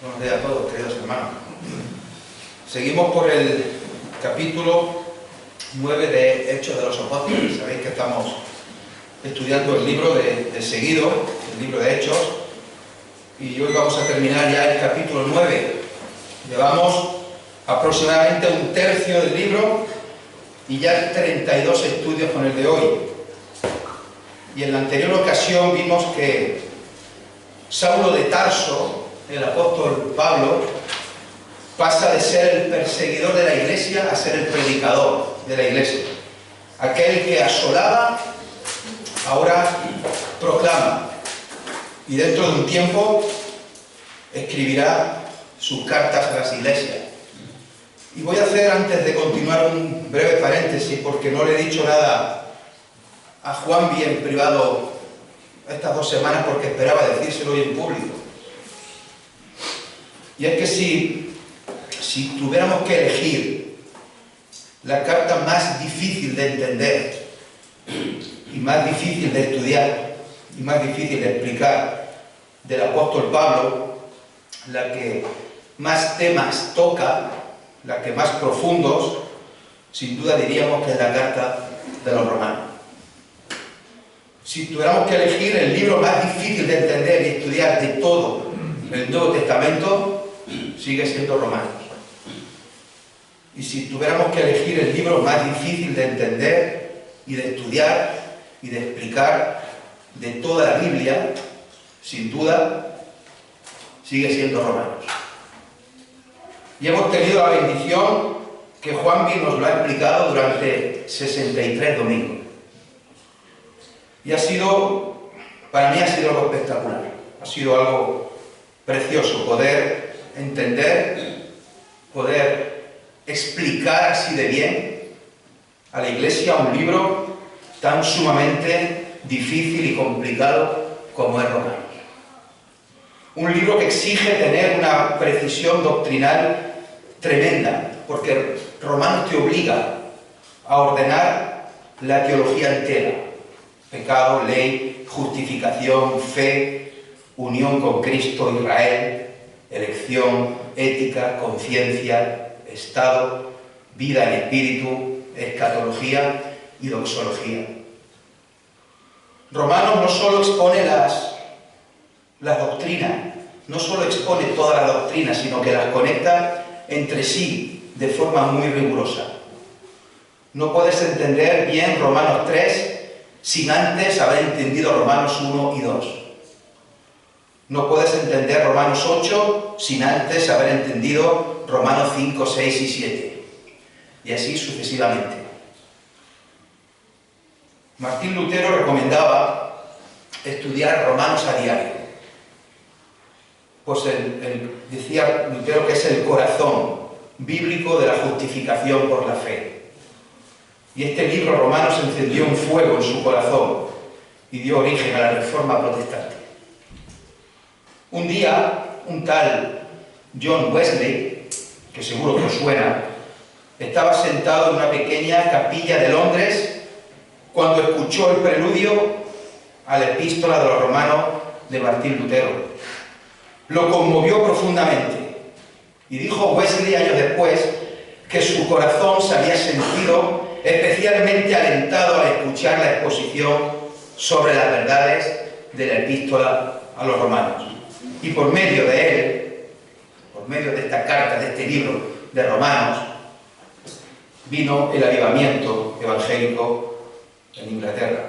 Buenos días a todos, queridos hermanos. Seguimos por el capítulo 9 de Hechos de los Apóstoles. Sabéis que estamos estudiando el libro de seguido, el libro de Hechos, y hoy vamos a terminar ya el capítulo 9. Llevamos aproximadamente un tercio del libro y ya 32 estudios con el de hoy. Y en la anterior ocasión vimos que Saulo de Tarso, el apóstol Pablo, pasa de ser el perseguidor de la iglesia a ser el predicador de la iglesia. Aquel que asolaba, ahora proclama. Y dentro de un tiempo escribirá sus cartas a las iglesias. Y voy a hacer, antes de continuar, un breve paréntesis, porque no le he dicho nada a Juanvi en privado estas 2 semanas, porque esperaba decírselo hoy en público. Y es que si tuviéramos que elegir la carta más difícil de entender y más difícil de estudiar y más difícil de explicar del apóstol Pablo, la que más temas toca, la que más profundos, sin duda diríamos que es la carta de los Romanos. Si tuviéramos que elegir el libro más difícil de entender y estudiar de todo el Nuevo Testamento, sigue siendo Romanos. Y si tuviéramos que elegir el libro más difícil de entender y de estudiar y de explicar de toda la Biblia, sin duda, sigue siendo Romanos. Y hemos tenido la bendición que Juanvi nos lo ha explicado durante 63 domingos. Y para mí ha sido algo espectacular, ha sido algo precioso poder entender, poder explicar así de bien a la iglesia un libro tan sumamente difícil y complicado como es Romanos. Un libro que exige tener una precisión doctrinal tremenda, porque Romanos te obliga a ordenar la teología entera: pecado, ley, justificación, fe, unión con Cristo, Israel, elección, ética, conciencia, estado, vida en espíritu, escatología y doxología. Romanos no solo expone las doctrinas, no solo expone todas las doctrinas, sino que las conecta entre sí de forma muy rigurosa. No puedes entender bien Romanos 3 sin antes haber entendido Romanos 1 y 2. No puedes entender Romanos 8 sin antes haber entendido Romanos 5, 6 y 7. Y así sucesivamente. Martín Lutero recomendaba estudiar Romanos a diario. Pues decía Lutero que es el corazón bíblico de la justificación por la fe. Y este libro, Romanos, encendió un fuego en su corazón y dio origen a la Reforma Protestante. Un día, un tal John Wesley, que seguro que os suena, estaba sentado en una pequeña capilla de Londres cuando escuchó el preludio a la Epístola de los Romanos de Martín Lutero. Lo conmovió profundamente y dijo Wesley años después que su corazón se había sentido especialmente alentado al escuchar la exposición sobre las verdades de la Epístola a los Romanos. Y por medio de él, por medio de esta carta, de este libro de Romanos, vino el avivamiento evangélico en Inglaterra.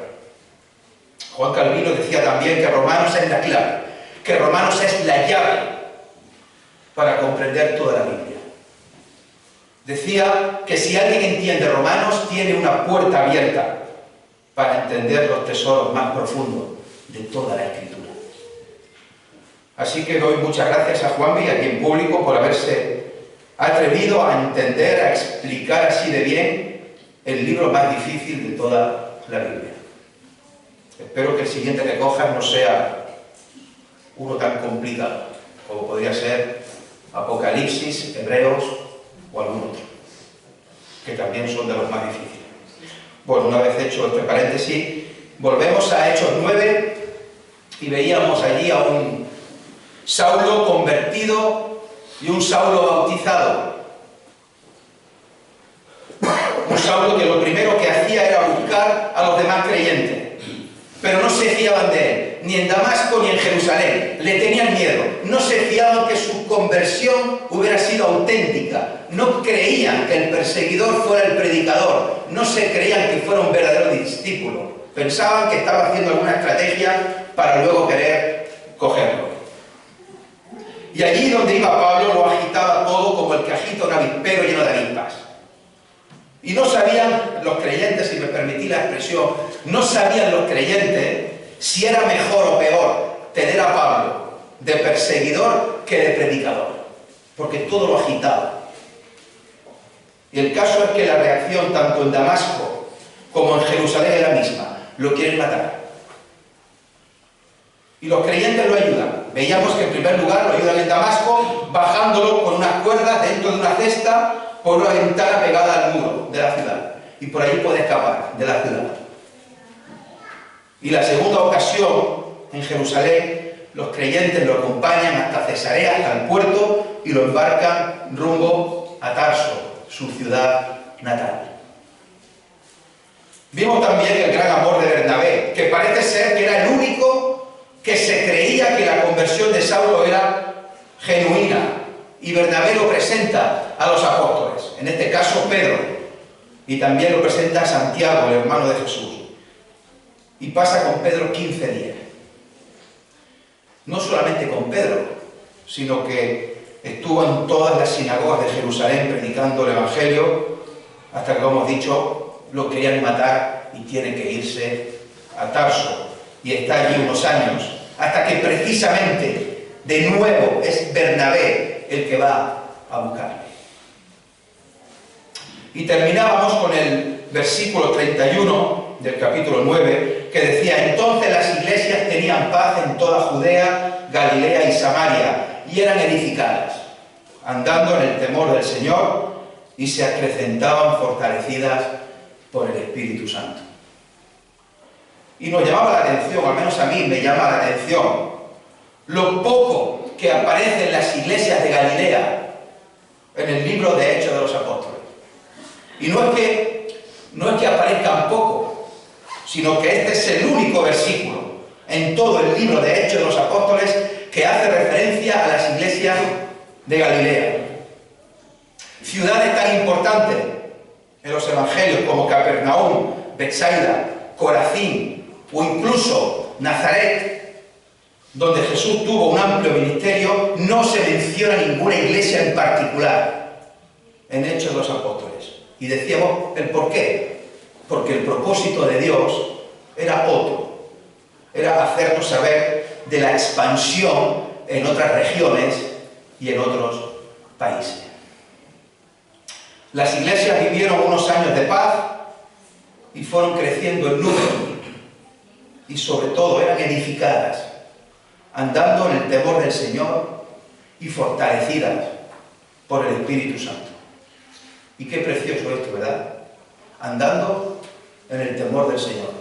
Juan Calvino decía también que Romanos es la clave, que Romanos es la llave para comprender toda la Biblia. Decía que si alguien entiende Romanos, tiene una puerta abierta para entender los tesoros más profundos de toda la Escritura. Así que doy muchas gracias a Juanvi, aquí en público, por haberse atrevido a entender, a explicar así de bien el libro más difícil de toda la Biblia. Espero que el siguiente que cojas no sea uno tan complicado como podría ser Apocalipsis, Hebreos o algún otro, que también son de los más difíciles. Bueno, una vez hecho este paréntesis, volvemos a Hechos 9 y veíamos allí a un Saulo convertido y un Saulo bautizado. Un Saulo que lo primero que hacía era buscar a los demás creyentes, pero no se fiaban de él, ni en Damasco ni en Jerusalén. Le tenían miedo, no se fiaban que su conversión hubiera sido auténtica, no creían que el perseguidor fuera el predicador, no se creían que fuera un verdadero discípulo, pensaban que estaba haciendo alguna estrategia para luego querer cogerlo. Y allí donde iba Pablo lo agitaba todo como el que agita un avispero lleno de avispas. Y no sabían los creyentes, si me permití la expresión, no sabían los creyentes si era mejor o peor tener a Pablo de perseguidor que de predicador, porque todo lo agitaba. Y el caso es que la reacción tanto en Damasco como en Jerusalén es la misma: lo quieren matar. Y los creyentes lo ayudan. Veíamos que en primer lugar lo ayudan en Damasco, bajándolo con unas cuerdas dentro de una cesta por una ventana pegada al muro de la ciudad. Y por ahí puede escapar de la ciudad. Y la segunda ocasión, en Jerusalén, los creyentes lo acompañan hasta Cesarea, hasta el puerto, y lo embarcan rumbo a Tarso, su ciudad natal. Vimos también el gran amor de Bernabé, que parece ser que era el único que se creía que la conversión de Saulo era genuina, y Bernabé lo presenta a los apóstoles, en este caso Pedro, y también lo presenta a Santiago, el hermano de Jesús, y pasa con Pedro 15 días. No solamente con Pedro, sino que estuvo en todas las sinagogas de Jerusalén predicando el Evangelio, hasta que, como hemos dicho, lo querían matar y tiene que irse a Tarso. Y está allí unos años, hasta que precisamente, de nuevo, es Bernabé el que va a buscarle. Y terminábamos con el versículo 31 del capítulo 9, que decía: entonces las iglesias tenían paz en toda Judea, Galilea y Samaria, y eran edificadas, andando en el temor del Señor, y se acrecentaban fortalecidas por el Espíritu Santo. Y nos llamaba la atención, al menos a mí me llama la atención, lo poco que aparece en las iglesias de Galilea en el libro de Hechos de los Apóstoles. Y no es que aparezcan poco, sino que este es el único versículo en todo el libro de Hechos de los Apóstoles que hace referencia a las iglesias de Galilea. Ciudades tan importantes en los evangelios como Capernaum, Betsaida, Corazín o incluso Nazaret, donde Jesús tuvo un amplio ministerio, no se menciona ninguna iglesia en particular en Hechos de los Apóstoles. Y decíamos el por qué. Porque el propósito de Dios era otro. Era hacernos saber de la expansión en otras regiones y en otros países. Las iglesias vivieron unos años de paz y fueron creciendo en número. Y sobre todo eran edificadas, andando en el temor del Señor y fortalecidas por el Espíritu Santo. Y qué precioso esto, ¿verdad? Andando en el temor del Señor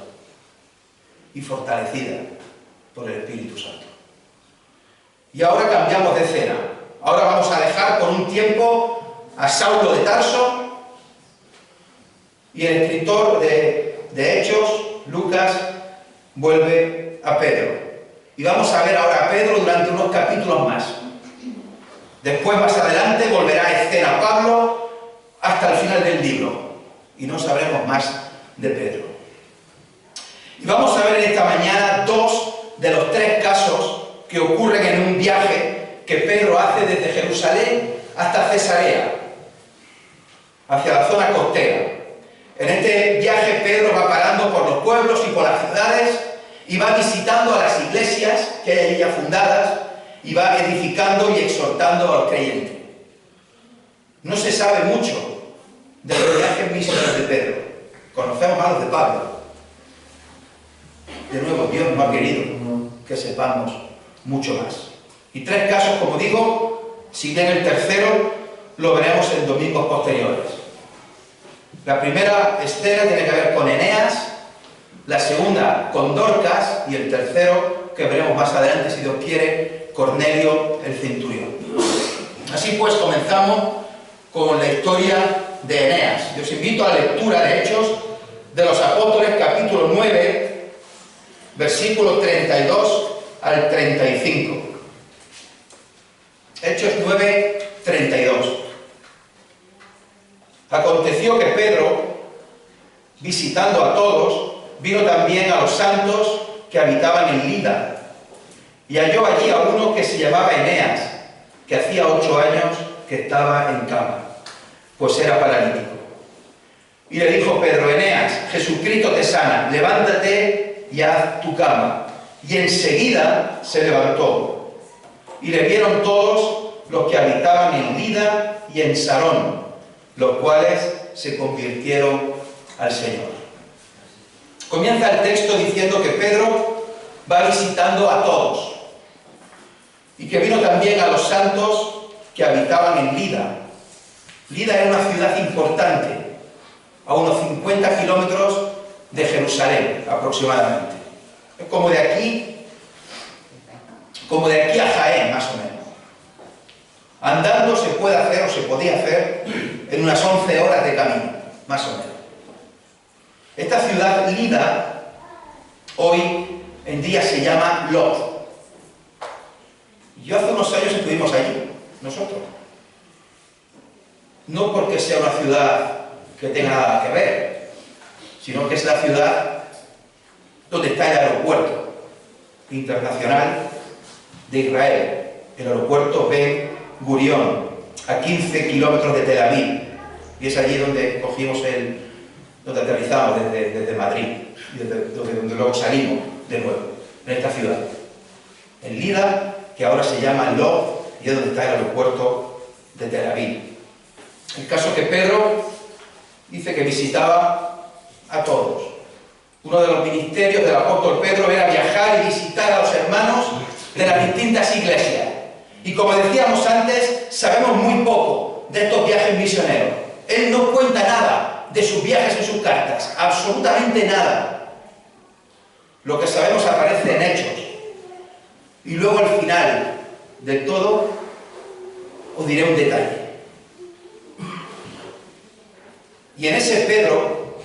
y fortalecida por el Espíritu Santo. Y ahora cambiamos de escena. Ahora vamos a dejar por un tiempo a Saulo de Tarso, y el escritor de Hechos, Lucas, vuelve a Pedro. Y vamos a ver ahora a Pedro durante unos capítulos más. Después, más adelante, volverá a escena Pablo hasta el final del libro. Y no sabremos más de Pedro. Y vamos a ver en esta mañana dos de los tres casos que ocurren en un viaje que Pedro hace desde Jerusalén hasta Cesarea, hacia la zona costera. En este viaje Pedro va parando por los pueblos y por las ciudades y va visitando a las iglesias que hay allí ya fundadas y va edificando y exhortando a los creyentes. No se sabe mucho de los viajes misioneros de Pedro. Conocemos más los de Pablo. De nuevo, Dios nos ha querido que sepamos mucho más. Y tres casos, como digo, si bien el tercero lo veremos en domingos posteriores. La primera escena tiene que ver con Eneas, la segunda con Dorcas y el tercero, que veremos más adelante si Dios quiere, Cornelio el centurión. Así pues, comenzamos con la historia de Eneas. Y os invito a la lectura de Hechos de los Apóstoles, capítulo 9, versículos 32 al 35. Hechos 9, 32. Aconteció que Pedro, visitando a todos, vino también a los santos que habitaban en Lida, y halló allí a uno que se llamaba Eneas, que hacía 8 años que estaba en cama, pues era paralítico. Y le dijo Pedro: Eneas, Jesucristo te sana, levántate y haz tu cama. Y enseguida se levantó. Y le vieron todos los que habitaban en Lida y en Sarón, los cuales se convirtieron al Señor. Comienza el texto diciendo que Pedro va visitando a todos y que vino también a los santos que habitaban en Lida. Lida era una ciudad importante, a unos 50 kilómetros de Jerusalén aproximadamente. Es como de aquí a Jaén, más o menos. Andando se puede hacer, o se podía hacer, en unas 11 horas de camino, más o menos. Esta ciudad Lida, hoy en día se llama Lod. Yo hace unos años estuvimos allí, nosotros. No porque sea una ciudad que tenga nada que ver, sino que es la ciudad donde está el aeropuerto internacional de Israel, el aeropuerto Ben Gurión, a 15 kilómetros de Tel Aviv, y es allí donde cogimos donde aterrizamos desde Madrid, y donde luego salimos de nuevo, en esta ciudad, en Lida, que ahora se llama Lod, y es donde está el aeropuerto de Tel Aviv. El caso es que Pedro dice que visitaba a todos. Uno de los ministerios del apóstol Pedro era viajar y visitar a los hermanos de las distintas iglesias. Y como decíamos antes, sabemos muy poco de estos viajes misioneros. Él no cuenta nada de sus viajes en sus cartas, absolutamente nada. Lo que sabemos aparece en Hechos. Y luego al final del todo os diré un detalle. Y en ese Pedro,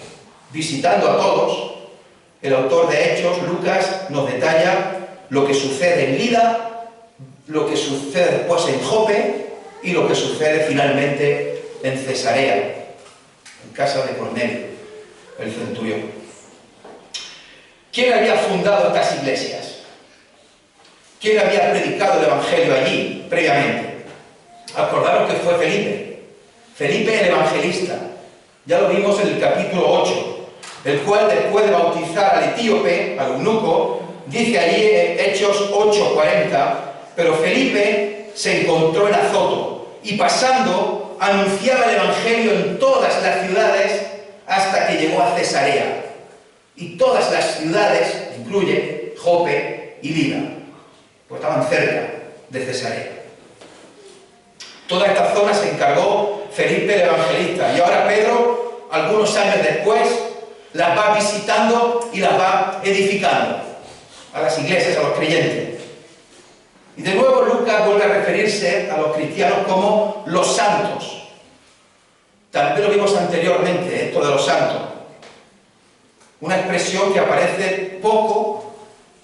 visitando a todos, el autor de Hechos, Lucas, nos detalla lo que sucede en Lida, lo que sucede después en Jope y lo que sucede finalmente en Cesarea, en casa de Cornelio, el centurión. ¿Quién había fundado estas iglesias? ¿Quién había predicado el Evangelio allí previamente? Acordaros que fue Felipe. Felipe el evangelista. Ya lo vimos en el capítulo 8, el cual después de bautizar al etíope, al eunuco, dice allí en Hechos 8:40, pero Felipe se encontró en Azoto y pasando anunciaba el Evangelio en todas las ciudades hasta que llegó a Cesarea. Y todas las ciudades, incluye Jope y Lida, pues estaban cerca de Cesarea. Toda esta zona se encargó Felipe el evangelista, y ahora Pedro, algunos años después, las va visitando y las va edificando a las iglesias, a los creyentes. Y de nuevo Lucas vuelve a referirse a los cristianos como los santos. También lo vimos anteriormente, esto de los santos. Una expresión que aparece poco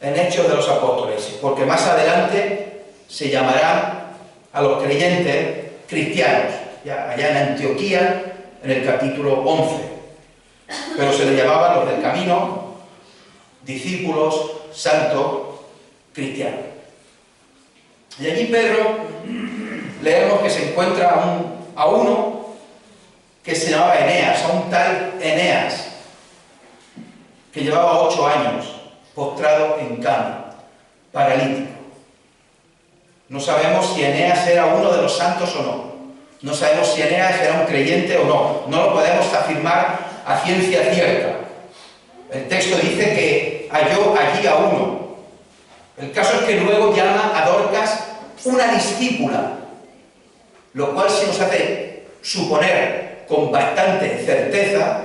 en Hechos de los Apóstoles, porque más adelante se llamarán a los creyentes cristianos, ya allá en Antioquía, en el capítulo 11. Pero se les llamaba los del camino, discípulos, santos, cristianos. Y allí Pedro, leemos que se encuentra a uno que se llamaba Eneas, a un tal Eneas, que llevaba 8 años postrado en cama, paralítico. No sabemos si Eneas era uno de los santos o no. No sabemos si Eneas era un creyente o no. No lo podemos afirmar a ciencia cierta. El texto dice que halló allí a uno. El caso es que luego llama a Dorcas una discípula, lo cual se nos hace suponer con bastante certeza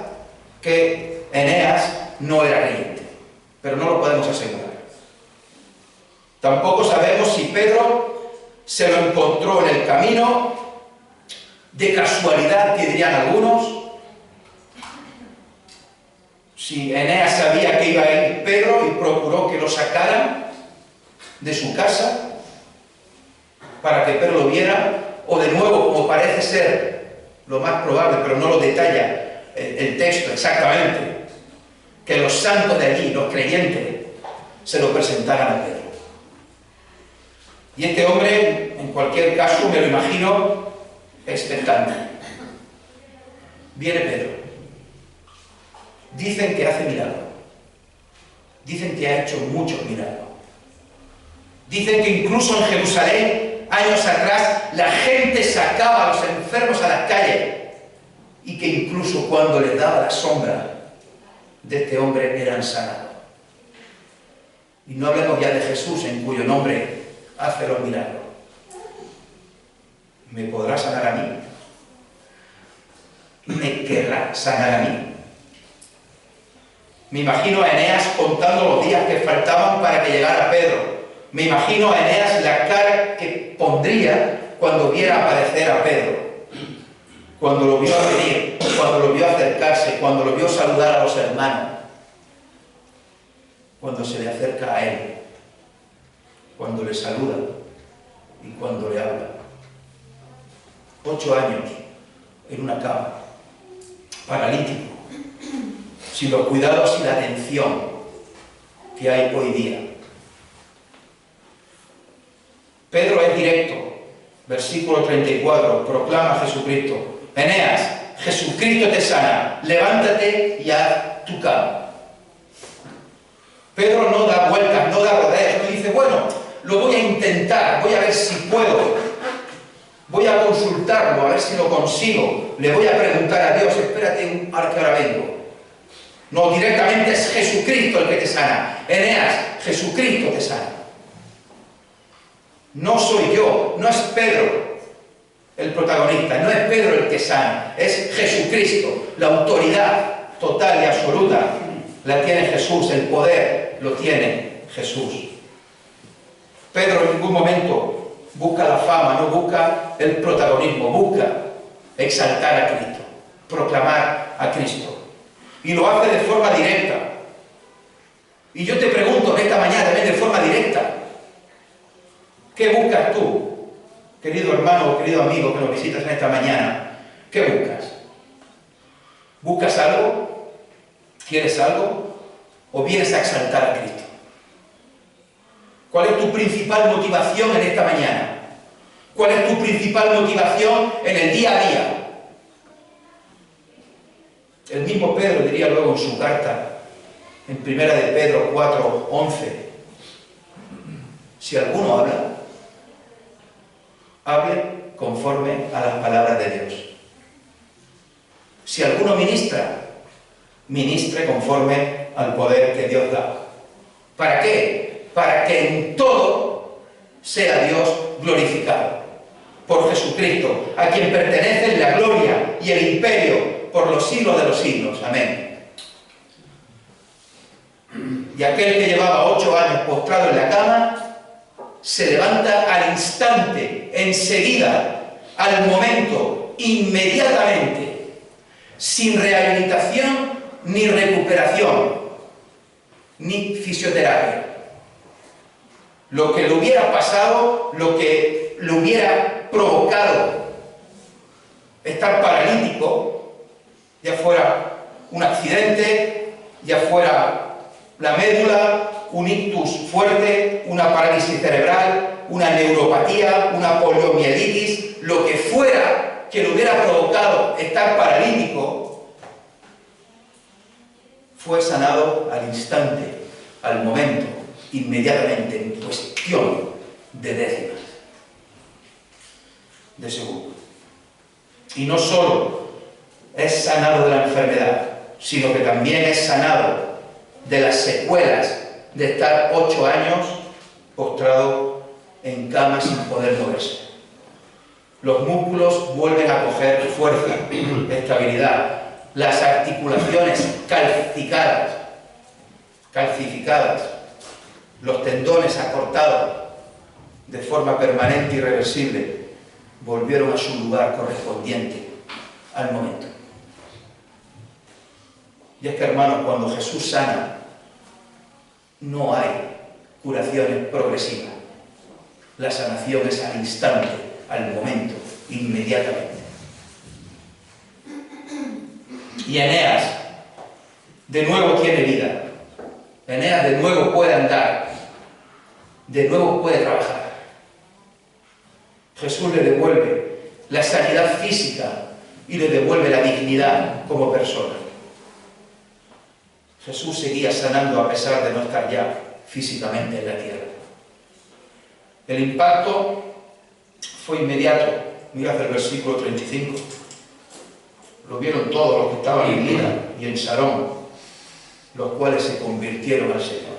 que Eneas no era creyente, pero no lo podemos asegurar. Tampoco sabemos si Pedro se lo encontró en el camino, de casualidad, que dirían algunos. Si Eneas sabía que iba a ir Pedro y procuró que lo sacaran de su casa para que Pedro lo viera, o de nuevo, como parece ser lo más probable, pero no lo detalla el texto exactamente, que los santos de allí, los creyentes, se lo presentaran a Pedro. Y este hombre, en cualquier caso, me lo imagino expectante. Viene Pedro. Dicen que hace milagros. Dicen que ha hecho muchos milagros. Dicen que incluso en Jerusalén, años atrás, la gente sacaba a los enfermos a las calles y que incluso cuando les daba la sombra de este hombre eran sanados. Y no hablemos ya de Jesús, en cuyo nombre hace los milagros. ¿Me podrá sanar a mí? ¿Me querrá sanar a mí? Me imagino a Eneas contando los días que faltaban para que llegara Pedro. Me imagino a Eneas la cara que pondría cuando viera aparecer a Pedro. Cuando lo vio venir, cuando lo vio acercarse, cuando lo vio saludar a los hermanos. Cuando se le acerca a él. Cuando le saluda y cuando le habla. 8 años en una cama, paralítico, sin los cuidados y la atención que hay hoy día. Pedro es directo, versículo 34, proclama a Jesucristo: Eneas, Jesucristo te sana, levántate y haz tu cama. Pedro no da vueltas, no da rodeos, no dice, bueno, lo voy a intentar, voy a ver si puedo, voy a consultarlo, a ver si lo consigo, le voy a preguntar a Dios, espérate, ahora vengo. No, directamente es Jesucristo el que te sana. Eneas, Jesucristo te sana. No soy yo, no es Pedro el protagonista, no es Pedro el que sana, es Jesucristo. La autoridad total y absoluta la tiene Jesús, el poder lo tiene Jesús. Pedro en ningún momento busca la fama, no busca el protagonismo, busca exaltar a Cristo, proclamar a Cristo. Y lo hace de forma directa. Y yo te pregunto en esta mañana también de forma directa, ¿qué buscas tú, querido hermano o querido amigo que nos visitas en esta mañana? ¿Qué buscas? ¿Buscas algo? ¿Quieres algo? ¿O vienes a exaltar a Cristo? ¿Cuál es tu principal motivación en esta mañana? ¿Cuál es tu principal motivación en el día a día? El mismo Pedro diría luego en su carta, en 1 de Pedro 4:11, si alguno habla, hable conforme a las palabras de Dios. Si alguno ministra, ministre conforme al poder que Dios da. ¿Para qué? Para que en todo sea Dios glorificado. Por Jesucristo, a quien pertenecen la gloria y el imperio por los siglos de los siglos. Amén. Y aquel que llevaba 8 años postrado en la cama, se levanta al instante, enseguida, al momento, inmediatamente, sin rehabilitación ni recuperación, ni fisioterapia. Lo que le hubiera pasado, lo que le hubiera provocado estar paralítico, ya fuera un accidente, ya fuera la médula, un ictus fuerte, una parálisis cerebral, una neuropatía, una poliomielitis, lo que fuera que le hubiera provocado estar paralítico, fue sanado al instante, al momento, inmediatamente, en cuestión de décimas de segundo. Y no solo es sanado de la enfermedad, sino que también es sanado de las secuelas de estar 8 años postrado en cama sin poder moverse. Los músculos vuelven a coger fuerza, estabilidad, las articulaciones calcificadas, los tendones acortados de forma permanente y irreversible, volvieron a su lugar correspondiente al momento. Y es que, hermanos, cuando Jesús sana, no hay curaciones progresivas. La sanación es al instante, al momento, inmediatamente. Y Eneas de nuevo tiene vida. Eneas de nuevo puede andar, de nuevo puede trabajar. Jesús le devuelve la sanidad física y le devuelve la dignidad como persona. Jesús seguía sanando a pesar de no estar ya físicamente en la tierra. El impacto fue inmediato. Mirad el versículo 35. Lo vieron todos los que estaban en Lida y en Sarón, los cuales se convirtieron al Señor.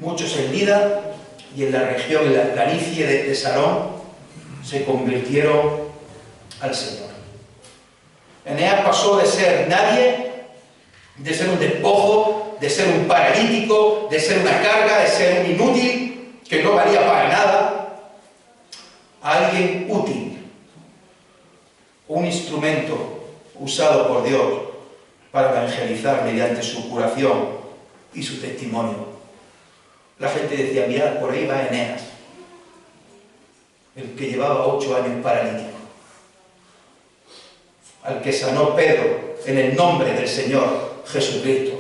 Muchos en Lida y en la región, en la planicie de Sarón, se convirtieron al Señor. Eneas pasó de ser nadie, de ser un despojo, de ser un paralítico, de ser una carga, de ser un inútil, que no valía para nada, a alguien útil, un instrumento usado por Dios para evangelizar mediante su curación y su testimonio. La gente decía, mirad, por ahí va Eneas, el que llevaba 8 años paralítico, al que sanó Pedro en el nombre del Señor Jesucristo.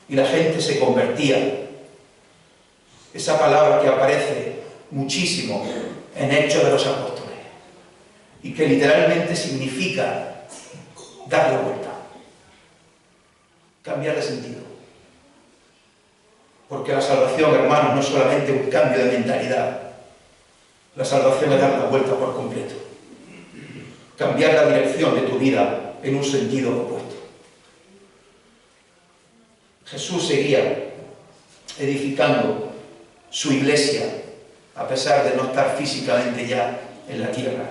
Y la gente se convertía. Esa palabra que aparece muchísimo en Hechos de los Apóstoles y que literalmente significa dar la vuelta, cambiar de sentido. Porque la salvación, hermanos, no es solamente un cambio de mentalidad. La salvación es dar la vuelta por completo. Cambiar la dirección de tu vida en un sentido opuesto. Jesús seguía edificando su iglesia a pesar de no estar físicamente ya en la tierra.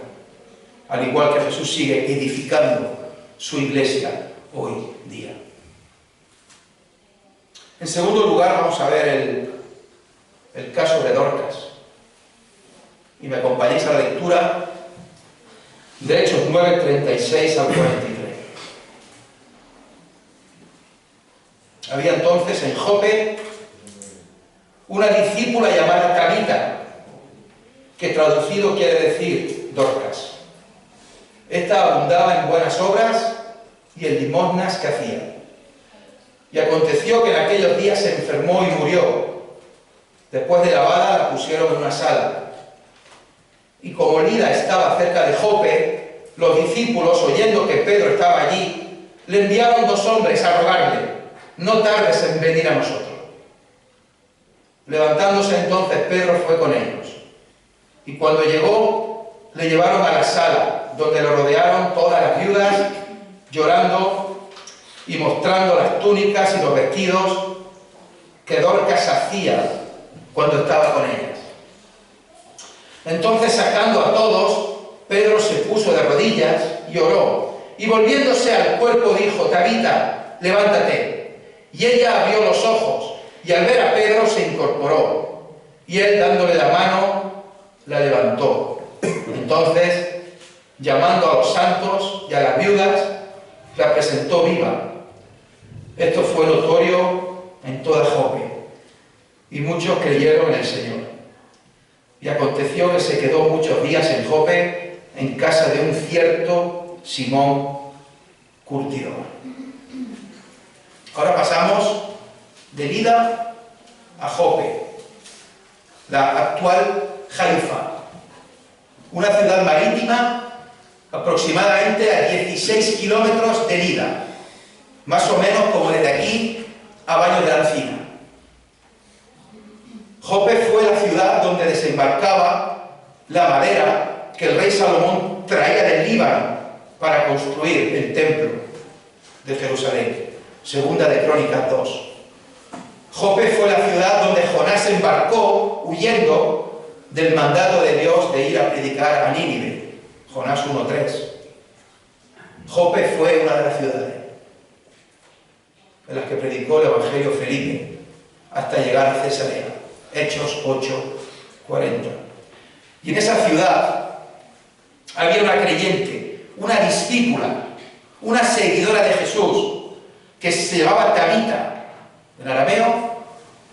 Al igual que Jesús sigue edificando su iglesia hoy día. En segundo lugar, vamos a ver el caso de Dorcas. Y me acompañáis a la lectura de Hechos 9, 36 al 43. Había entonces en Jope una discípula llamada Tabita, que traducido quiere decir Dorcas. Esta abundaba en buenas obras y en limosnas que hacía. Y aconteció que en aquellos días se enfermó y murió. Después de lavada la pusieron en una sala. Y como Lida estaba cerca de Jope, los discípulos, oyendo que Pedro estaba allí, le enviaron 2 hombres a rogarle: no tardes en venir a nosotros. Levantándose entonces Pedro fue con ellos. Y cuando llegó, le llevaron a la sala, donde lo rodearon todas las viudas, llorando y mostrando las túnicas y los vestidos que Dorcas hacía cuando estaba con ellas. Entonces, sacando a todos, Pedro se puso de rodillas y oró, y volviéndose al cuerpo dijo: Tabita, levántate. Y ella abrió los ojos, y al ver a Pedro se incorporó, y él, dándole la mano, la levantó. Entonces, llamando a los santos y a las viudas, la presentó viva. Esto fue notorio en toda Jope, y muchos creyeron en el Señor. Y aconteció que se quedó muchos días en Jope, en casa de un cierto Simón curtidor. Ahora pasamos de Lida a Jope, la actual Haifa, una ciudad marítima aproximadamente a 16 kilómetros de Lida, más o menos como desde aquí a Baños de la Encina. Jope fue la ciudad donde desembarcaba la madera que el rey Salomón traía del Líbano para construir el templo de Jerusalén. Segunda de Crónicas 2. Jope fue la ciudad donde Jonás embarcó huyendo del mandato de Dios de ir a predicar a Nínive. Jonás 1:3. Jope fue una de las ciudades en las que predicó el Evangelio Felipe hasta llegar a Cesarea. Hechos 8:40. Y en esa ciudad había una creyente, una discípula, una seguidora de Jesús, que se llamaba Tabita en arameo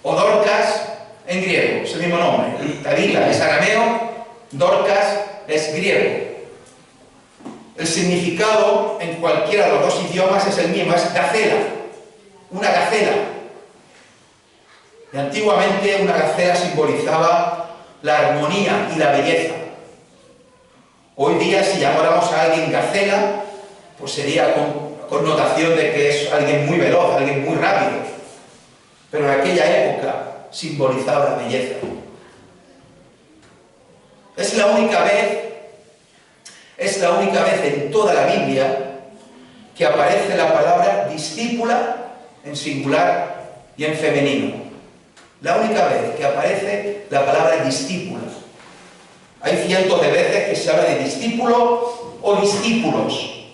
o Dorcas en griego, es el mismo nombre. Tabita es arameo, Dorcas es griego. El significado en cualquiera de los dos idiomas es el mismo, es gacela, una gacela. Y antiguamente una gacela simbolizaba la armonía y la belleza. Hoy día, si llamáramos a alguien gacela, pues sería con connotación de que es alguien muy veloz, alguien muy rápido. Pero en aquella época simbolizaba la belleza. Es la única vez en toda la Biblia que aparece la palabra discípula en singular y en femenino. La única vez que aparece la palabra discípula. Hay cientos de veces que se habla de discípulo o discípulos,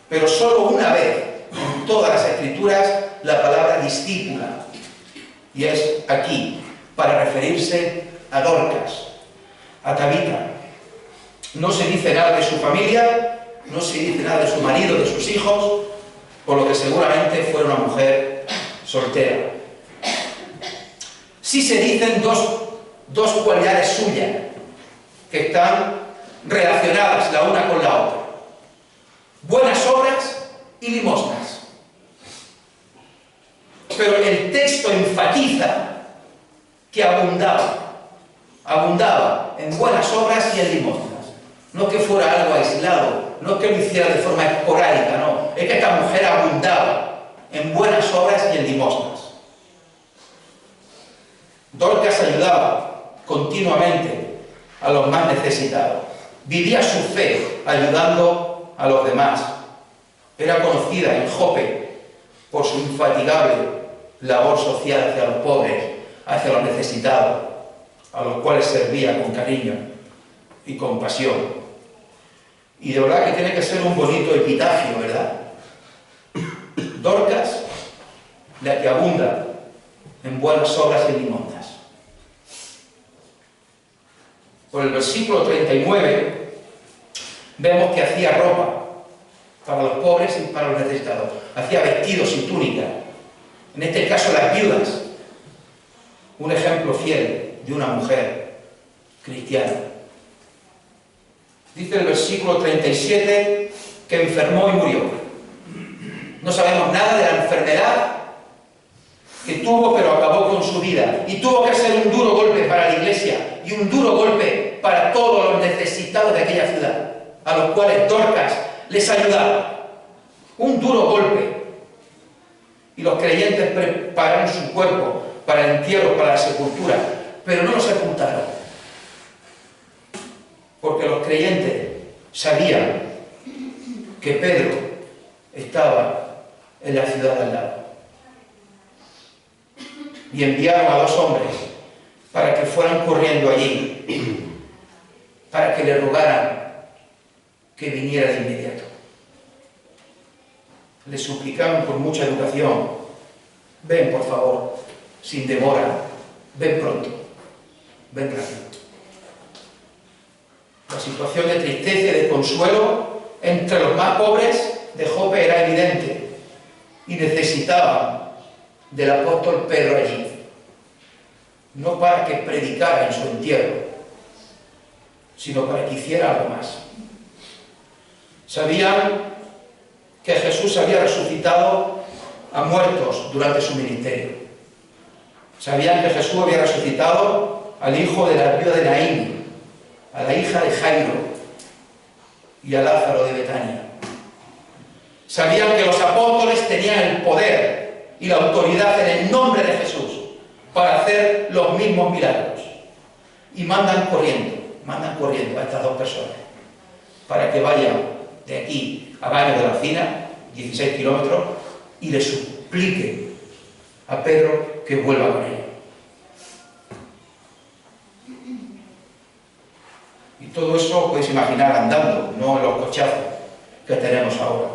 pero solo una vez en todas las Escrituras la palabra discípula, y es aquí, para referirse a Dorcas, a Tabita. No se dice nada de su familia, no se dice nada de su marido, de sus hijos, por lo que seguramente fue una mujer soltera. Sí se dicen dos cualidades suyas que están relacionadas la una con la otra: buenas obras y limosnas. Pero el texto enfatiza que abundaba en buenas obras y en limosnas. No que fuera algo aislado, no que lo hiciera de forma esporádica, no. Es que esta mujer abundaba en buenas obras y en limosnas. Dorcas ayudaba continuamente a los más necesitados. Vivía su fe ayudando a los demás. Era conocida en Jope por su infatigable labor social hacia los pobres, hacia los necesitados, a los cuales servía con cariño y compasión. Y de verdad que tiene que ser un bonito epitafio, ¿verdad? Dorcas, la que abunda en buenas obras y limosnas. Por el versículo 39 vemos que hacía ropa para los pobres y para los necesitados. Hacía vestidos y túnicas. En este caso las viudas. Un ejemplo fiel de una mujer cristiana. Dice el versículo 37 que enfermó y murió. No sabemos nada de la enfermedad que tuvo, pero acabó con su vida. Y tuvo que ser un duro golpe para la iglesia y un duro golpe para todos los necesitados de aquella ciudad, a los cuales Dorcas les ayudaba. Un duro golpe. Y los creyentes prepararon su cuerpo para el entierro, para la sepultura, pero no lo sepultaron. Porque los creyentes sabían que Pedro estaba en la ciudad de al lado. Y enviaron a 2 hombres para que fueran corriendo allí, para que le rogaran que viniera de inmediato. Le suplicaron con mucha educación: ven por favor, sin demora, ven pronto, ven rápido. La situación de tristeza y de consuelo entre los más pobres de Jope era evidente y necesitaban del apóstol Pedro allí, no para que predicara en su entierro, sino para que hiciera algo más. Sabían que Jesús había resucitado a muertos durante su ministerio. Sabían que Jesús había resucitado al hijo de la viuda de Naín, a la hija de Jairo y a Lázaro de Betania. Sabían que los apóstoles tenían el poder y la autoridad en el nombre de Jesús para hacer los mismos milagros. Y mandan corriendo a estas 2 personas para que vayan de aquí a Baños de la Encina, 16 kilómetros, y le supliquen a Pedro que vuelva con ellos. Y todo eso podéis imaginar andando, no en los cochazos que tenemos ahora.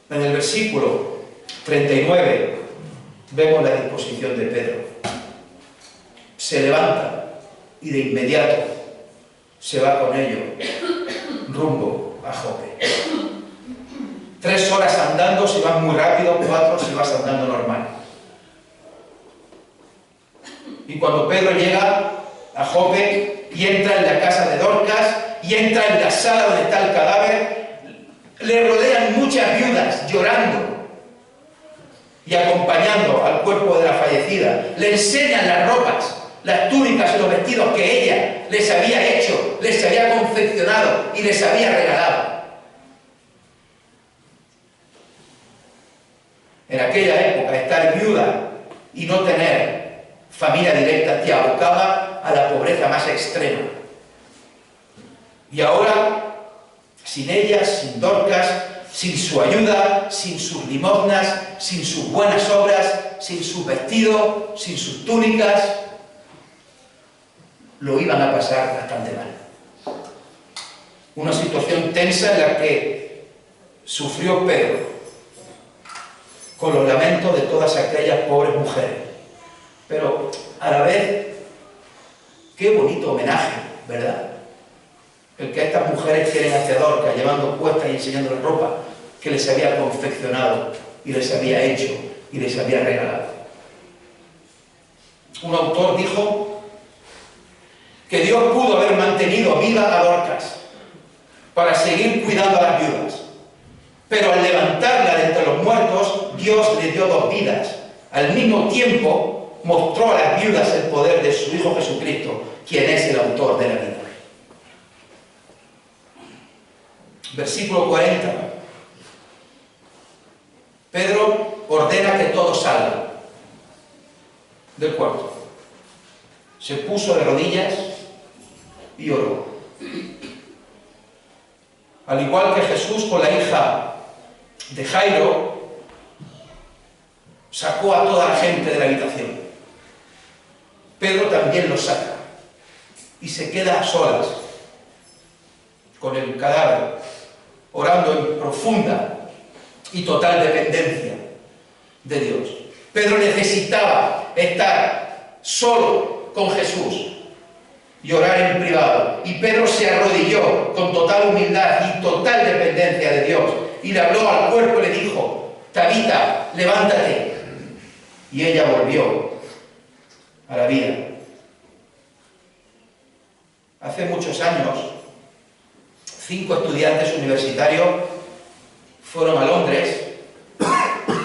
En el versículo 39 vemos la disposición de Pedro. Se levanta y de inmediato se va con ellos rumbo a Jope. 3 horas andando si vas muy rápido, 4 si vas andando normal. Y cuando Pedro llega a Jope y entra en la casa de Dorcas y entra en la sala donde está el cadáver, le rodean muchas viudas llorando y acompañando al cuerpo de la fallecida. Le enseñan las ropas, las túnicas y los vestidos que ella les había hecho, les había confeccionado y les había regalado. En aquella época, estar viuda y no tener familia directa te abocaba a la pobreza más extrema. Y ahora, sin ellas, sin Dorcas, sin su ayuda, sin sus limosnas, sin sus buenas obras, sin sus vestidos, sin sus túnicas, lo iban a pasar bastante mal. Una situación tensa en la que sufrió Pedro, con los lamentos de todas aquellas pobres mujeres. Pero a la vez, qué bonito homenaje, ¿verdad? El que estas mujeres tienen hacia Dorcas, llevando puestas y enseñándoles ropa que les había confeccionado y les había hecho y les había regalado. Un autor dijo que Dios pudo haber mantenido viva a Dorcas para seguir cuidando a las viudas, pero al levantarla de entre los muertos, Dios le dio 2 vidas. Al mismo tiempo mostró a las viudas el poder de su Hijo Jesucristo, quien es el autor de la vida. Versículo 40. Pedro ordena que todos salgan del cuarto. Se puso de rodillas y oró. Al igual que Jesús con la hija de Jairo, sacó a toda la gente de la habitación. Pedro también los saca y se queda a solas con el cadáver, orando en profunda y total dependencia de Dios. Pedro necesitaba estar solo con Jesús y orar en privado. Y Pedro se arrodilló con total humildad y total dependencia de Dios. Y le habló al cuerpo y le dijo: Tabita, levántate. Y ella volvió a la vida. Hace muchos años, 5 estudiantes universitarios fueron a Londres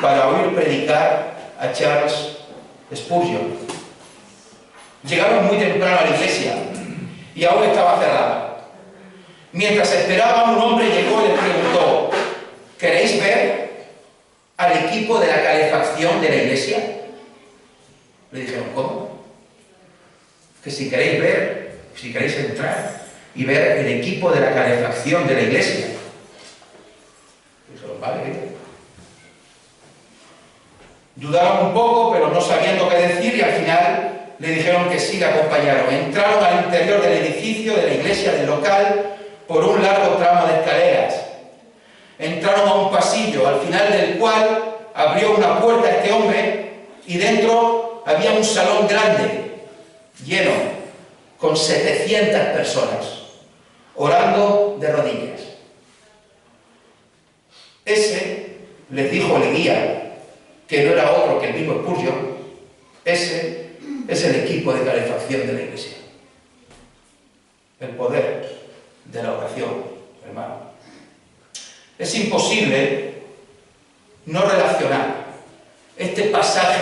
para oír predicar a Charles Spurgeon. Llegaron muy temprano a la iglesia y aún estaba cerrada. Mientras esperaban, un hombre llegó y les preguntó: ¿queréis ver al equipo de la calefacción de la iglesia? Le dijeron: ¿cómo? Que si queréis ver, si queréis entrar y ver el equipo de la calefacción de la iglesia. Dijeron: vale, bien. Dudaron un poco, pero no sabiendo qué decir, y al final le dijeron que sí, le acompañaron. Entraron al interior del edificio, de la iglesia, del local, por un largo tramo de escaleras. Entraron a un pasillo, al final del cual abrió una puerta este hombre, y dentro había un salón grande, lleno, con 700 personas, orando de rodillas. Ese, les dijo el guía, que no era otro que el mismo Spurgeon, ese es el equipo de calefacción de la iglesia. El poder de la oración, hermano. Es imposible no relacionar este pasaje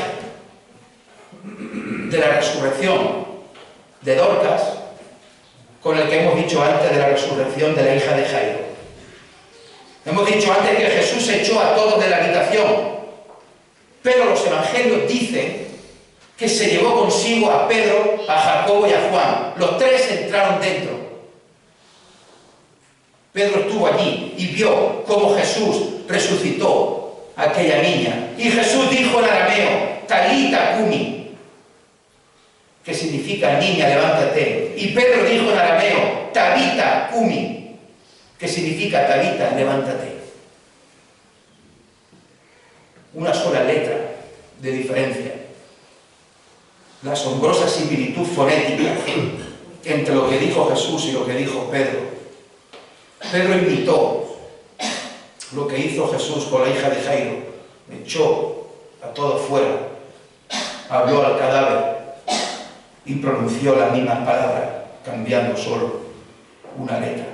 de la resurrección de Dorcas con el que hemos dicho antes de la resurrección de la hija de Jairo. Hemos dicho antes que Jesús echó a todos de la habitación, pero los evangelios dicen que se llevó consigo a Pedro, a Jacobo y a Juan. Los 3 entraron dentro. Pedro estuvo allí y vio cómo Jesús resucitó a aquella niña. Y Jesús dijo en arameo: Talita cumi, que significa: niña, levántate. Y Pedro dijo en arameo: Tabita cumi, que significa: Tabita, levántate. Una sola letra de diferencia. la asombrosa similitud fonética entre lo que dijo Jesús y lo que dijo Pedro. Pedro imitó lo que hizo Jesús con la hija de Jairo, echó a todos fuera, habló al cadáver y pronunció las mismas palabras, cambiando solo una letra.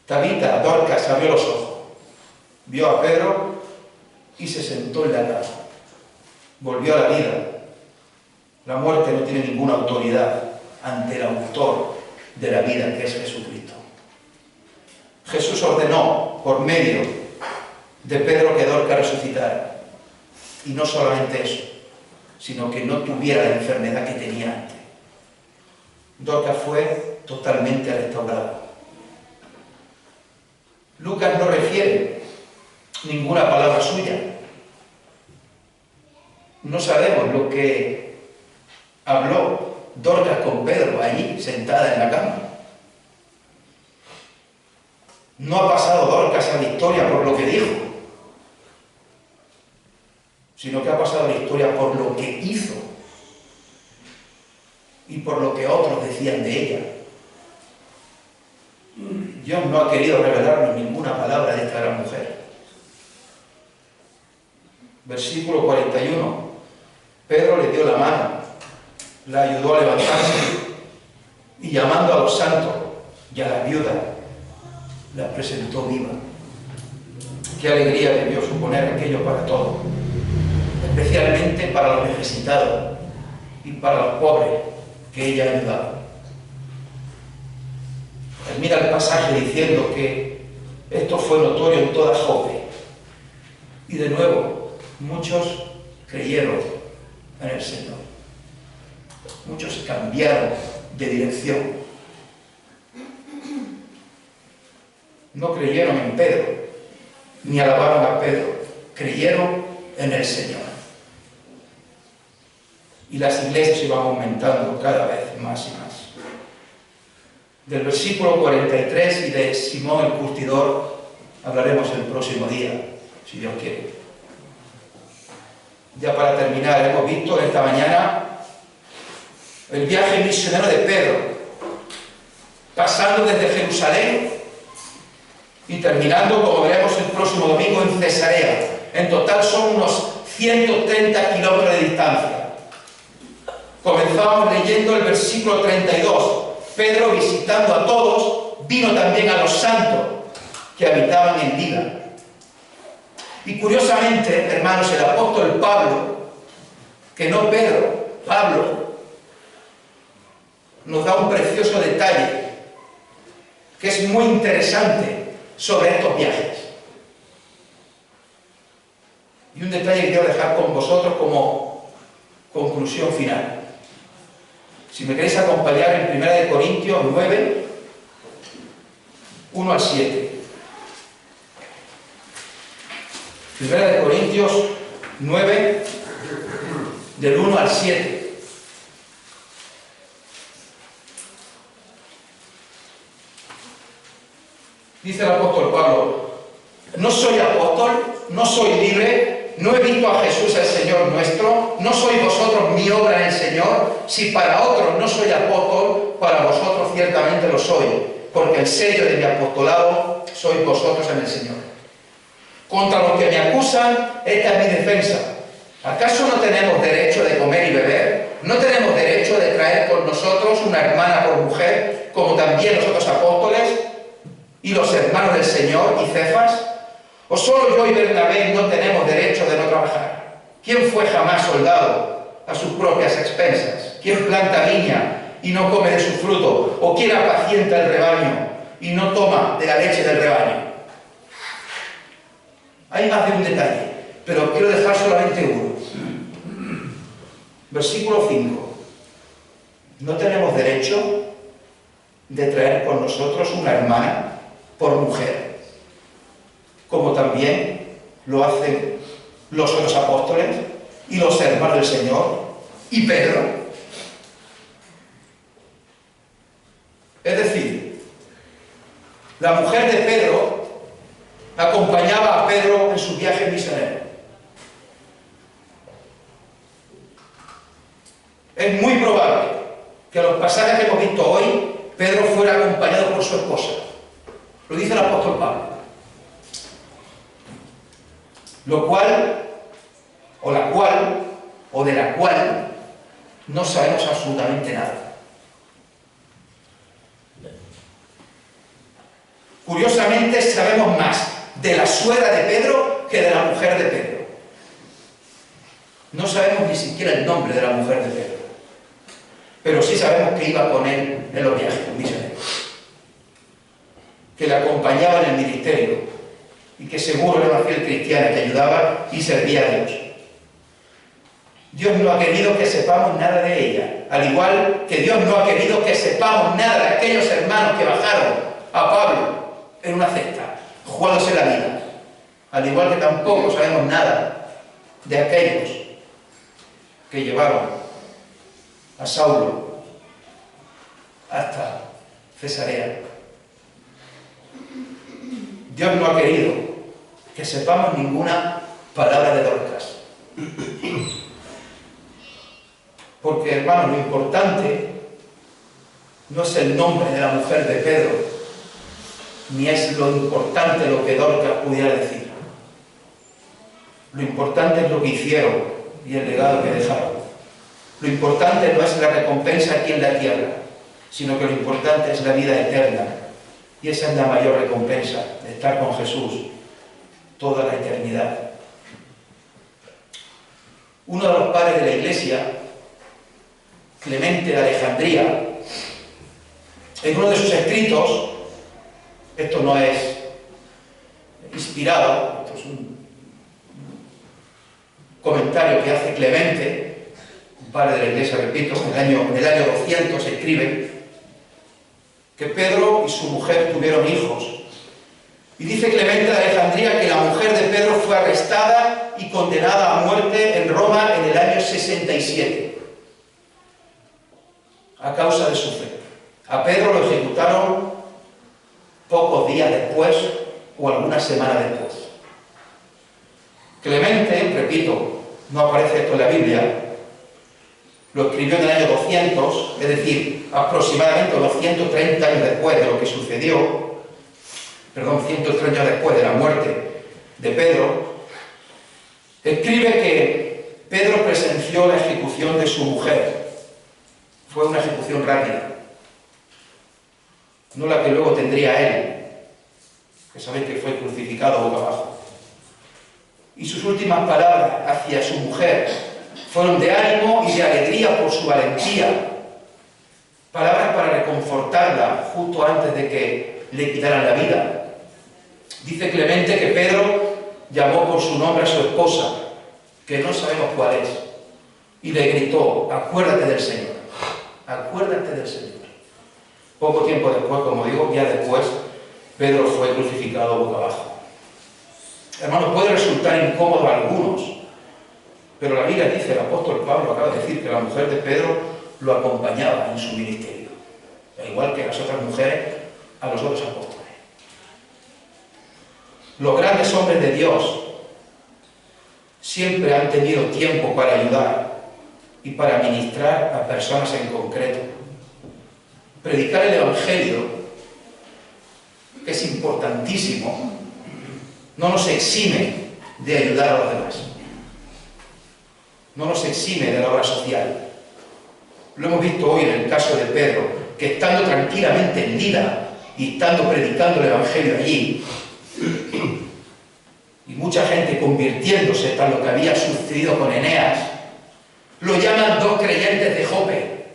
Tabita, Dorcas, abrió los ojos, vio a Pedro y se sentó en la cama. Volvió a la vida. La muerte no tiene ninguna autoridad ante el autor de la vida, que es Jesucristo. Jesús ordenó por medio de Pedro que Dorcas resucitara. Y no solamente eso, sino que no tuviera la enfermedad que tenía antes. Dorcas fue totalmente restaurada. Lucas no refiere ninguna palabra suya. No sabemos lo que habló Dorcas con Pedro allí, sentada en la cama. No ha pasado Dorcas a la historia por lo que dijo, sino que ha pasado a la historia por lo que hizo y por lo que otros decían de ella. Dios no ha querido revelarnos ninguna palabra de esta gran mujer. Versículo 41. Pedro le dio la mano, la ayudó a levantarse y llamando a los santos y a la viuda, la presentó viva. Qué alegría debió suponer aquello para todos, especialmente para los necesitados y para los pobres que ella ayudaba. Termina el pasaje diciendo que esto fue notorio en toda Jope. Y de nuevo, muchos creyeron en el Señor. Muchos cambiaron de dirección. No creyeron en Pedro, ni alabaron a Pedro. Creyeron en el Señor. Y las iglesias iban aumentando cada vez más y más. Del versículo 43 y de Simón el curtidor hablaremos el próximo día, si Dios quiere. Ya para terminar, hemos visto esta mañana el viaje misionero de Pedro, pasando desde Jerusalén y terminando, como veremos el próximo domingo, en Cesarea. En total son unos 130 kilómetros de distancia. Comenzamos leyendo el versículo 32. Pedro, visitando a todos, vino también a los santos que habitaban en Lida. Y curiosamente, hermanos, el apóstol Pablo, que no Pedro, Pablo, nos da un precioso detalle que es muy interesante sobre estos viajes. Y un detalle que quiero dejar con vosotros como conclusión final. Si me queréis acompañar en 1 Corintios 9, 1 al 7. 1 Corintios 9, del 1 al 7. Dice el apóstol Pablo: no soy apóstol, no soy libre, no he visto a Jesús el Señor nuestro, no sois vosotros mi obra en el Señor. Si para otros no soy apóstol, para vosotros ciertamente lo soy, porque el sello de mi apostolado sois vosotros en el Señor. Contra los que me acusan, esta es mi defensa. ¿Acaso no tenemos derecho de comer y beber? ¿No tenemos derecho de traer con nosotros una hermana por mujer, como también los otros apóstoles y los hermanos del Señor y Cefas? ¿O solo yo y Bernabé no tenemos derecho de no trabajar? ¿Quién fue jamás soldado a sus propias expensas? ¿Quién planta viña y no come de su fruto? ¿O quién apacienta el rebaño y no toma de la leche del rebaño? Hay más de un detalle, pero quiero dejar solamente uno. Versículo 5. No tenemos derecho de traer con nosotros una hermana por mujer, como también lo hacen los otros apóstoles y los hermanos del Señor y Pedro. Es decir, la mujer de Pedro acompañaba a Pedro en su viaje misionero. Es muy probable que a los pasajes que hemos visto hoy, Pedro fuera acompañado por su esposa. Lo dice el apóstol Pablo. Lo cual, o de la cual, no sabemos absolutamente nada. Curiosamente, sabemos más de la suegra de Pedro que de la mujer de Pedro. No sabemos ni siquiera el nombre de la mujer de Pedro, pero sí sabemos que iba con él en los viajes misioneros, que le acompañaba en el ministerio y que seguro era una fiel cristiana que ayudaba y servía a Dios. Dios no ha querido que sepamos nada de ella, al igual que Dios no ha querido que sepamos nada de aquellos hermanos que bajaron a Pablo en una cesta, jugándose la vida, al igual que tampoco sabemos nada de aquellos que llevaron a Saulo hasta Cesarea. Dios no ha querido que sepamos ninguna palabra de Dorcas. Porque, hermanos, lo importante no es el nombre de la mujer de Pedro, ni es lo importante lo que Dorcas pudiera decir. Lo importante es lo que hicieron y el legado que dejaron. Lo importante no es la recompensa aquí en la tierra, sino que lo importante es la vida eterna. Y esa es la mayor recompensa, de estar con Jesús toda la eternidad. Uno de los padres de la Iglesia, Clemente de Alejandría, en uno de sus escritos, esto no es inspirado, esto es un comentario que hace Clemente, un padre de la Iglesia, repito, en el año 200 escribe que Pedro y su mujer tuvieron hijos. Y dice Clemente de Alejandría que la mujer de Pedro fue arrestada y condenada a muerte en Roma en el año 67, a causa de su fe. A Pedro lo ejecutaron pocos días después o algunas semanas después. Clemente, repito, no aparece esto en la Biblia, lo escribió en el año 200, es decir, aproximadamente unos 130 años después de lo que sucedió, 130 años después de la muerte de Pedro, escribe que Pedro presenció la ejecución de su mujer. Fue una ejecución rápida, no la que luego tendría él, que sabéis que fue crucificado boca abajo. Y sus últimas palabras hacia su mujer fueron de ánimo y de alegría por su valentía, palabras para reconfortarla justo antes de que le quitaran la vida. Dice Clemente que Pedro llamó por su nombre a su esposa, que no sabemos cuál es, y le gritó: acuérdate del Señor, acuérdate del Señor. Poco tiempo después, como digo, ya después, Pedro fue crucificado boca abajo. Hermanos, puede resultar incómodo a algunos, pero la Biblia dice, el apóstol Pablo acaba de decir que la mujer de Pedro lo acompañaba en su ministerio, al igual que las otras mujeres a los otros apóstoles. Los grandes hombres de Dios siempre han tenido tiempo para ayudar y para ministrar a personas en concreto. Predicar el Evangelio, que es importantísimo, no nos exime de ayudar a los demás. No nos exime de la obra social. Lo hemos visto hoy en el caso de Pedro, que estando tranquilamente en Lida y estando predicando el Evangelio allí, y mucha gente convirtiéndose tras lo que había sucedido con Eneas, lo llaman dos creyentes de Jope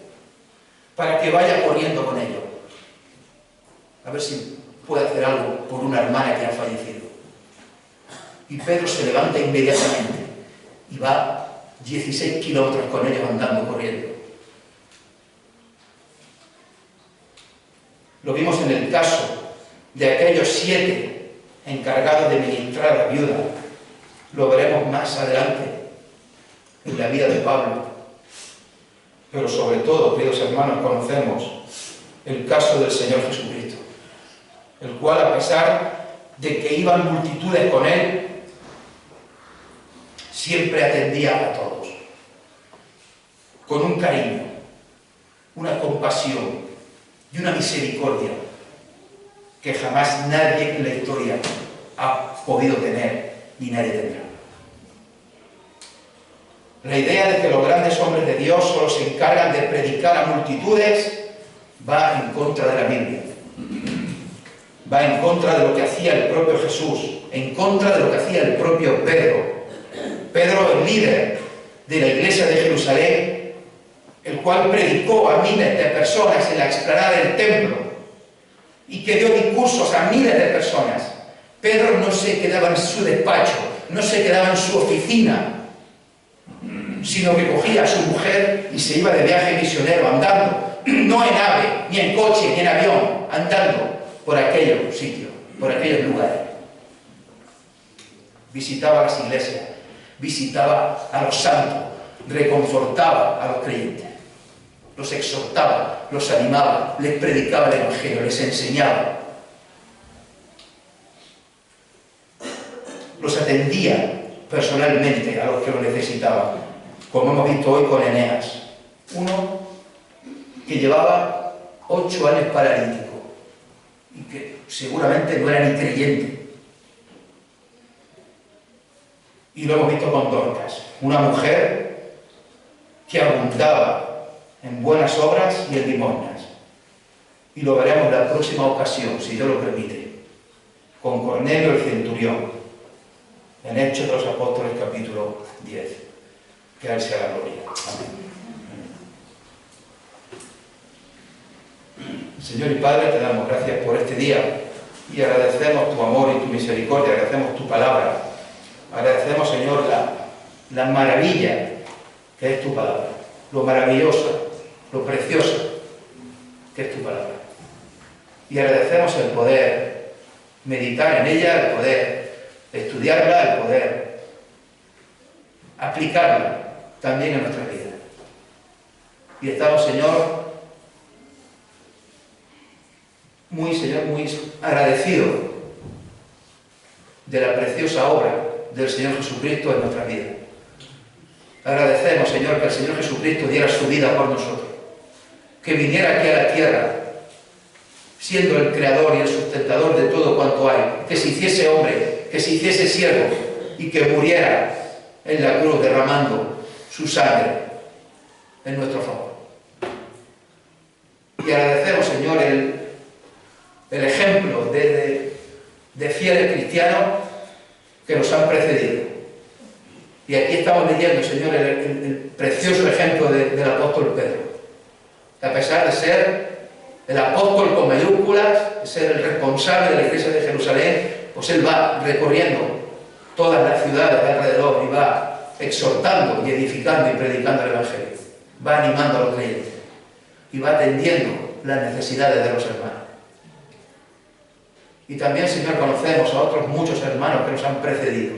para que vaya corriendo con ellos, a ver si puede hacer algo por una hermana que ha fallecido. Y Pedro se levanta inmediatamente y va 16 kilómetros con ellos andando, corriendo. Lo vimos en el caso de aquellos 7 encargados de ministrar a la viuda. Lo veremos más adelante en la vida de Pablo. Pero sobre todo, queridos hermanos, conocemos el caso del Señor Jesucristo, el cual, a pesar de que iban multitudes con él, siempre atendía a todos. con un cariño, una compasión y una misericordia que jamás nadie en la historia ha podido tener ni nadie tendrá. La idea de que los grandes hombres de Dios solo se encargan de predicar a multitudes va en contra de la Biblia. Va en contra de lo que hacía el propio Jesús, en contra de lo que hacía el propio Pedro. Pedro, el líder de la iglesia de Jerusalén, el cual predicó a miles de personas en la explanada del templo y que dio discursos a miles de personas. Pedro no se quedaba en su despacho, no se quedaba en su oficina, sino que cogía a su mujer y se iba de viaje misionero andando, no en ave, ni en coche, ni en avión, andando por aquellos sitios, por aquellos lugares. Visitaba las iglesias, visitaba a los santos, reconfortaba a los creyentes, los exhortaba, los animaba, les predicaba el evangelio, les enseñaba, los atendía personalmente a los que lo necesitaban, como hemos visto hoy con Eneas, uno que llevaba 8 años paralítico y que seguramente no era ni creyente. Y lo hemos visto con Dorcas, una mujer que abundaba en buenas obras y en limosnas. Y lo veremos en la próxima ocasión, si Dios lo permite, con Cornelio el centurión, en Hechos de los Apóstoles capítulo 10. Que a Él sea la gloria. Amén. Señor y Padre, te damos gracias por este día y agradecemos tu amor y tu misericordia, agradecemos tu palabra, agradecemos, Señor, la maravilla que es tu palabra, lo maravillosa, lo preciosa que es tu palabra. Y agradecemos el poder meditar en ella, el poder estudiarla, el poder aplicarla también en nuestra vida. Y estamos, Señor, muy agradecidos de la preciosa obra del Señor Jesucristo en nuestra vida. Agradecemos, Señor, que el Señor Jesucristo diera su vida por nosotros, que viniera aquí a la tierra, siendo el creador y el sustentador de todo cuanto hay, que se hiciese hombre, que se hiciese siervo y que muriera en la cruz derramando su sangre en nuestro favor. Y agradecemos, Señor, el ejemplo de fieles cristianos que nos han precedido. Y aquí estamos leyendo, Señor, el precioso ejemplo del apóstol Pedro, que a pesar de ser el apóstol con mayúsculas, de ser el responsable de la iglesia de Jerusalén, pues él va recorriendo todas las ciudades de alrededor y va exhortando y edificando y predicando el evangelio, va animando a los creyentes y va atendiendo las necesidades de los hermanos. Y también, Señor, conocemos a otros muchos hermanos que nos han precedido,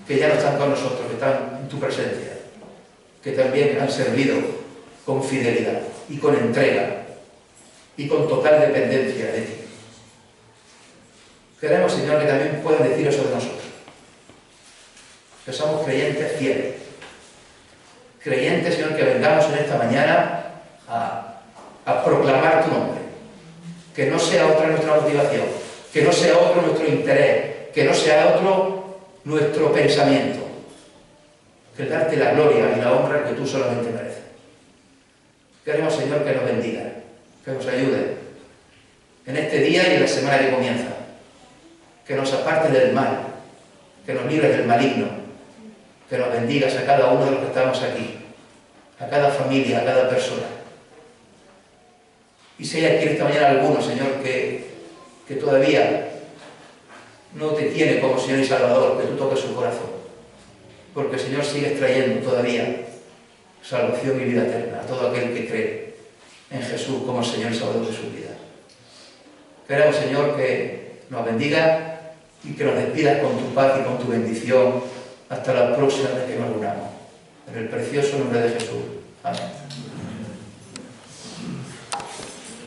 que ya no están con nosotros, que están en tu presencia, que también han servido con fidelidad y con entrega y con total dependencia de ti. Queremos, Señor, que también puedan decir eso de nosotros, que somos creyentes fieles, creyentes, Señor, que vengamos en esta mañana a proclamar tu nombre, que no sea otra nuestra motivación, que no sea otro nuestro interés, que no sea otro nuestro pensamiento, que darte la gloria y la honra que tú solamente mereces. Queremos, Señor, que nos bendiga, que nos ayude en este día y en la semana que comienza, que nos aparte del mal, que nos libre del maligno, que nos bendigas a cada uno de los que estamos aquí, a cada familia, a cada persona. Y si hay aquí esta mañana alguno, Señor, que todavía no te tiene como Señor y Salvador, que tú toques su corazón, porque, Señor, sigues trayendo todavía salvación y vida eterna a todo aquel que cree en Jesús como Señor y Salvador de su vida. Queremos, Señor, que nos bendiga y que nos despidas con tu paz y con tu bendición hasta la próxima vez que nos unamos. En el precioso nombre de Jesús. Amén.